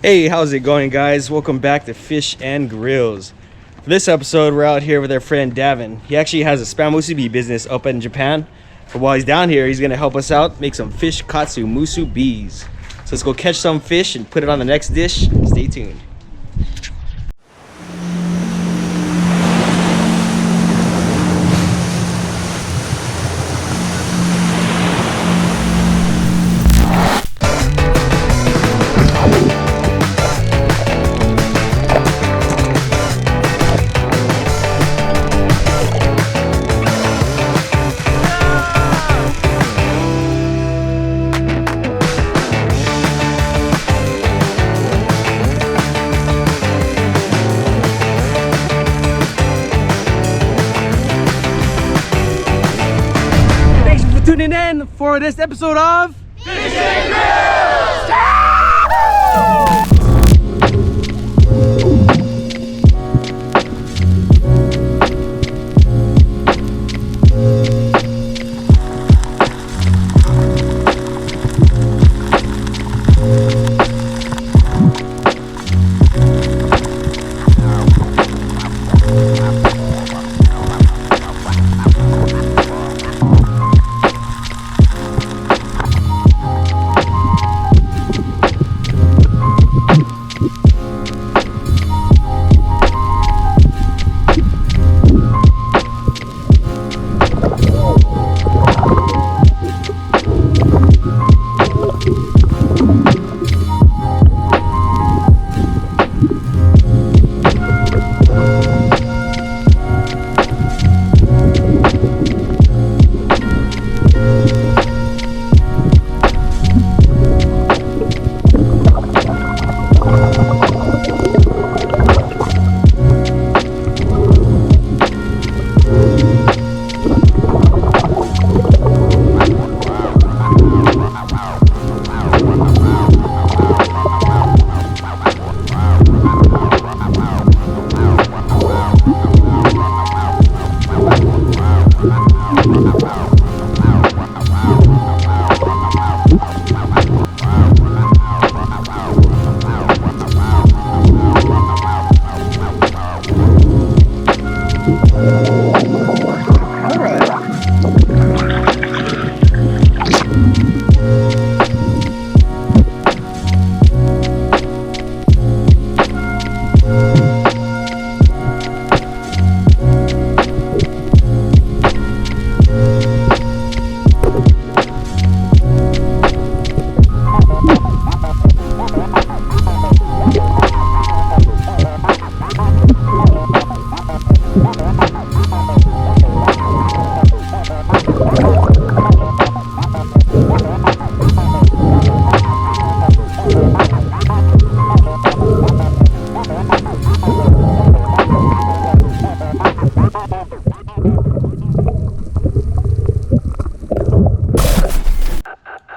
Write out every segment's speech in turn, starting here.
Hey, how's it going, guys? Welcome back to FishNGrillz. For this episode, we're out here with our friend Daven. He actually has a Spam Musubi business up in Japan. But while he's down here, he's gonna help us out make some Fish Katsu Musubis. So let's go catch some fish and put it on the next dish. Stay tuned. Tuning in for this episode of FishNGrillz!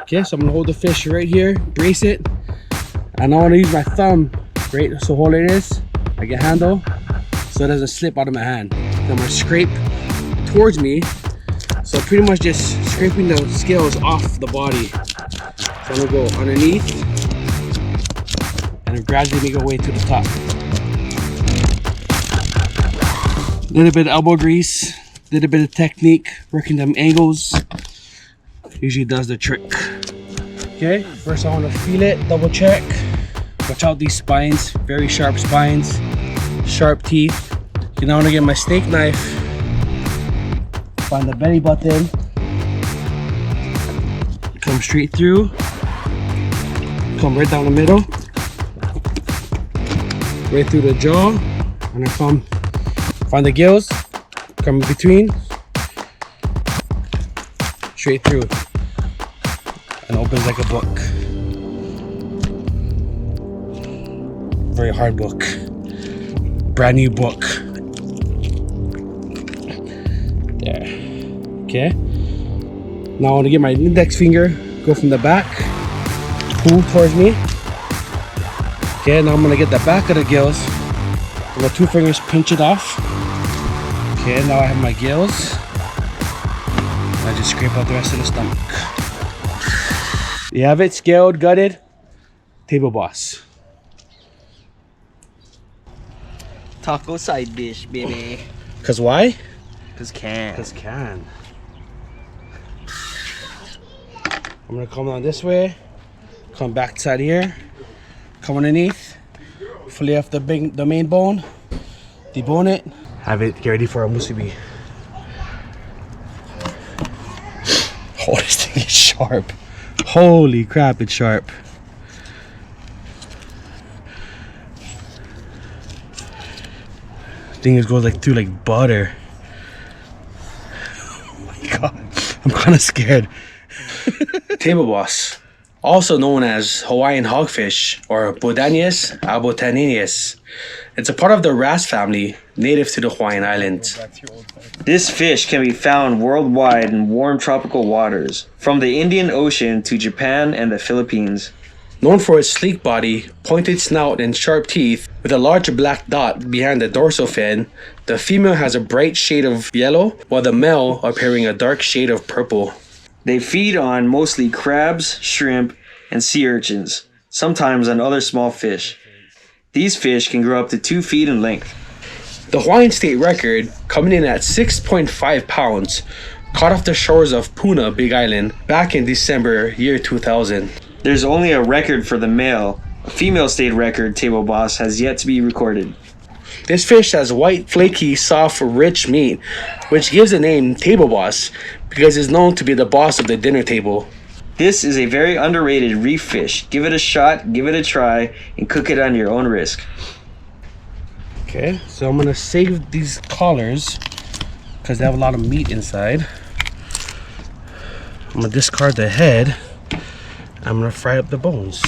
Okay, so I'm gonna hold the fish right here, brace it, and I want to use my thumb, right? So hold it is, like a handle, so it doesn't slip out of my hand. Then I'm gonna scrape towards me, so pretty much just scraping the scales off the body. So I'm gonna go underneath, and gradually make our way to the top. A little bit of elbow grease, a little bit of technique, working them angles, usually does the trick. Okay, first I want to feel it, double check. Watch out these spines, very sharp spines, sharp teeth. Okay, now I want to get my steak knife, find the belly button, come straight through, come right down the middle, right through the jaw, and I come find the gills, come in between, straight through, and opens like a book. Very hard book, brand new book. There. Okay, now I want to get my index finger, go from the back, pull towards me. Okay, now I'm going to get the back of the gills, with my 2 fingers pinch it off. Okay, now I have my gills. I just scrape out the rest of the stomach. You have it scaled, gutted, table boss. Taco side dish, baby. Cause why? Cause can. Cause can. I'm gonna come down this way, come back side here, come underneath, fillet off the main bone, debone it, have it get ready for a musubi. Oh, this thing is sharp. Holy crap, it's sharp. Thing goes like through like butter. Oh my god, I'm kind of scared. Table boss, also known as Hawaiian Hogfish or Bodianus abotaninus. It's a part of the wrasse family, native to the Hawaiian Islands. This fish can be found worldwide in warm tropical waters, from the Indian Ocean to Japan and the Philippines. Known for its sleek body, pointed snout, and sharp teeth, with a large black dot behind the dorsal fin, the female has a bright shade of yellow, while the male appearing a dark shade of purple. They feed on mostly crabs, shrimp, and sea urchins, sometimes on other small fish. These fish can grow up to 2 feet in length. The Hawaiian state record, coming in at 6.5 pounds, caught off the shores of Puna, Big Island, back in December year 2000. There's only a record for the male. A female state record, Table Boss, has yet to be recorded. This fish has white, flaky, soft, rich meat, which gives the name Table Boss because it's known to be the boss of the dinner table. This is a very underrated reef fish. Give it a shot, give it a try, and cook it on your own risk. Okay, so I'm gonna save these collars because they have a lot of meat inside. I'm gonna discard the head. I'm gonna fry up the bones.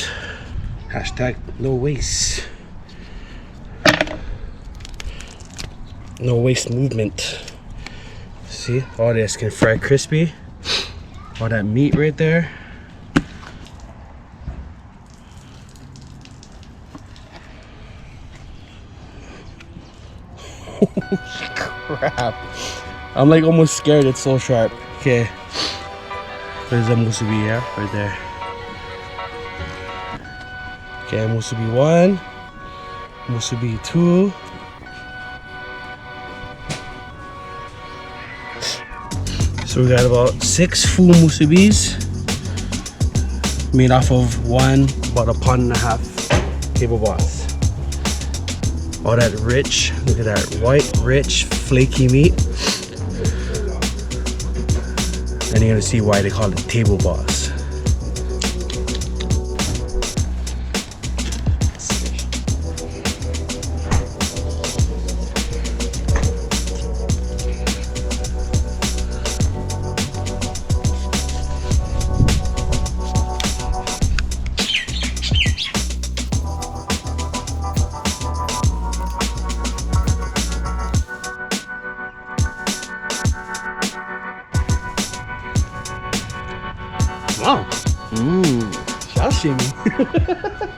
Hashtag no waste. No waste movement. See, all this can fry crispy. All that meat right there. Holy crap. I'm like almost scared, it's so sharp. Okay. There's a musubi, yeah, right there. Okay, musubi 1, musubi 2. So we got about 6 full musubis made off of about 1.5 pound Table Boss. All that rich, look at that white, rich, flaky meat. And you're gonna see why they call it Table Boss. Wow. Sashimi.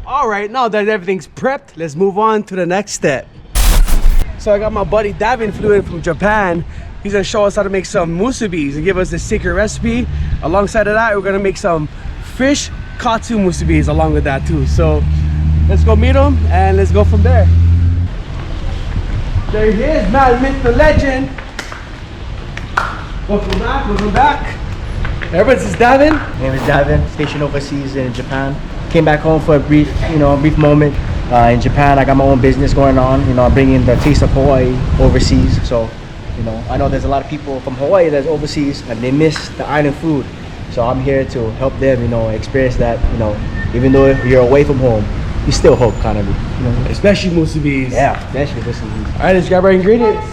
All right, now that everything's prepped, let's move on to the next step. So I got my buddy Daven flew in from Japan. He's gonna show us how to make some musubis and give us the secret recipe. Alongside of that, we're gonna make some Fish Katsu Musubis along with that too. So let's go meet him and let's go from there. There he is, man, myth, the legend. Welcome back, welcome back. Everybody, this is Daven. My name is Daven, stationed overseas in Japan. Came back home for a brief moment. In Japan, I got my own business going on. I'm bringing the taste of Hawaii overseas. So, I know there's a lot of people from Hawaii that's overseas and they miss the island food. So I'm here to help them, experience that, even though you're away from home, you still hope, kind of, Especially musubis. Yeah, especially musubis. All right, let's grab our ingredients.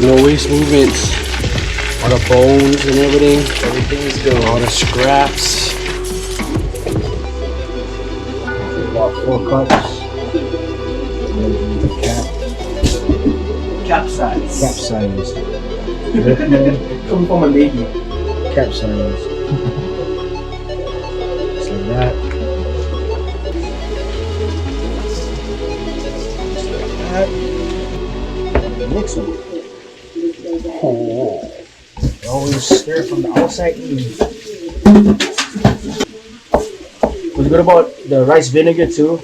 No waste movements. All the bones and everything. Everything is good. All the scraps. About 4 cups. Capsize. Capsize. Coming from a baby. Capsize. Just like that. Just like that. Mix them. Oh. Always stir from the outside in. What's good about the rice vinegar too?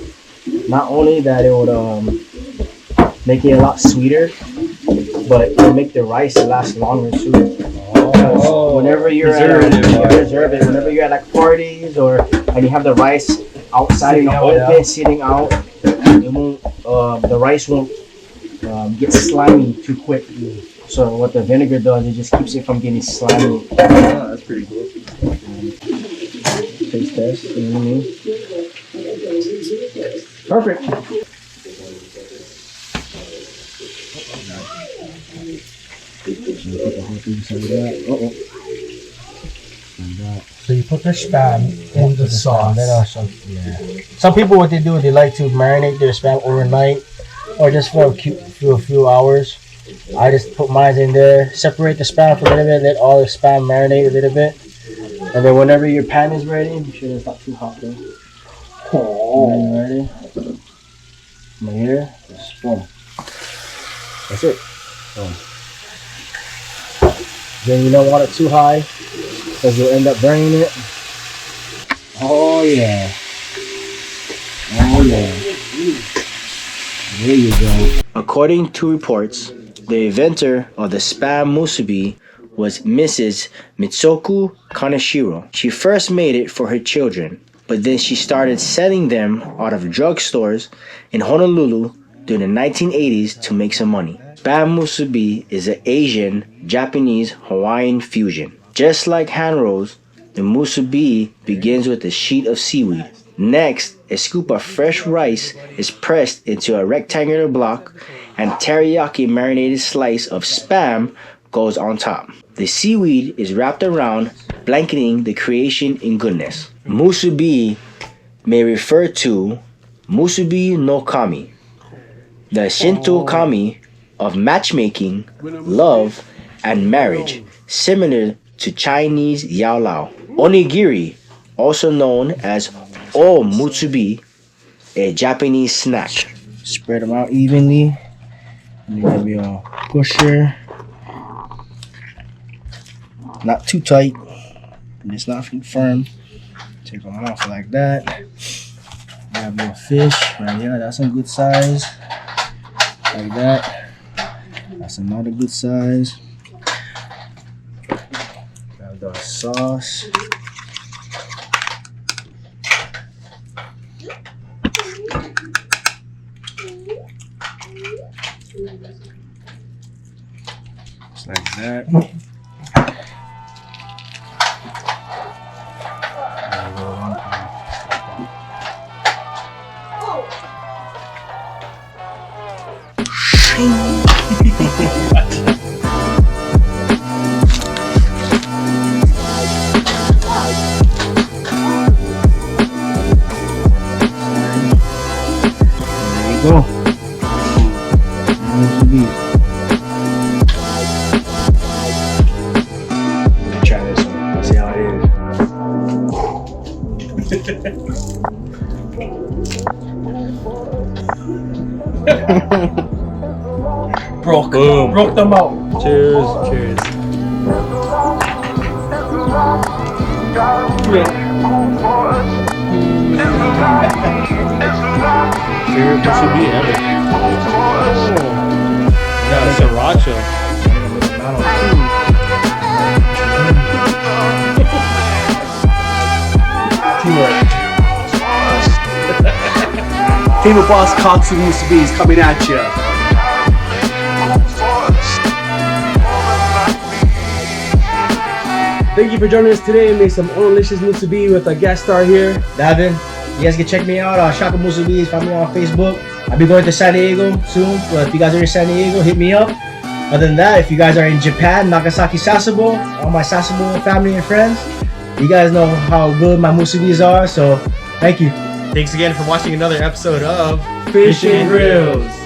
Not only that it would make it a lot sweeter, but it'll make the rice last longer too. Oh, whenever you're whenever you're at like parties and you have the rice outside in the open, sitting out, it won't. The rice won't get slimy too quick. So what the vinegar does, it just keeps it from getting slimy. Oh, that's pretty cool. Taste test. You know what I mean? Perfect. So you put the spam in the sauce. Yeah. Some people, what they do, they like to marinate their spam overnight or just for a few hours. I just put mine in there, separate the spam for a little bit, let all the spam marinate a little bit, and then whenever your pan is ready, make sure it's not too hot though. Oh, ready? From here, just boom. That's it. Boom. Then you don't want it too high, because you'll end up burning it. Oh yeah. Oh yeah. There you go. According to reports, the inventor of the Spam Musubi was Mrs. Mitsuko Kaneshiro. She first made it for her children, but then she started selling them out of drugstores in Honolulu during the 1980s to make some money. Spam Musubi is an Asian, Japanese, Hawaiian fusion. Just like hand rolls, the musubi begins with a sheet of seaweed. Next, a scoop of fresh rice is pressed into a rectangular block and teriyaki marinated slice of spam goes on top. The seaweed is wrapped around, blanketing the creation in goodness. Musubi may refer to Musubi no Kami, the Shinto kami of matchmaking, love, and marriage, similar to Chinese Yao Lao. Onigiri, also known as O Musubi, a Japanese snack. Spread them out evenly. And you're gonna be a pusher. Not too tight. And it's not too firm. Take them off like that. Grab your fish right here. That's a good size. Like that. That's another good size. Grab the sauce. Just like that. Go. Try this one. See how it is. Broke them out. Cheers. Cheers. Favorite musubi ever. Yeah, sriracha. Favorite boss KATSU MUSUBI is coming at you. Thank you for joining us today and make some delicious musubi with a guest star here, Daven. You guys can check me out on Shaka Musubis. Find me on Facebook. I'll be going to San Diego soon. So if you guys are in San Diego, hit me up. Other than that, if you guys are in Japan, Nagasaki Sasebo, all my Sasebo family and friends, you guys know how good my musubis are, so thank you. Thanks again for watching another episode of FishNGrillz.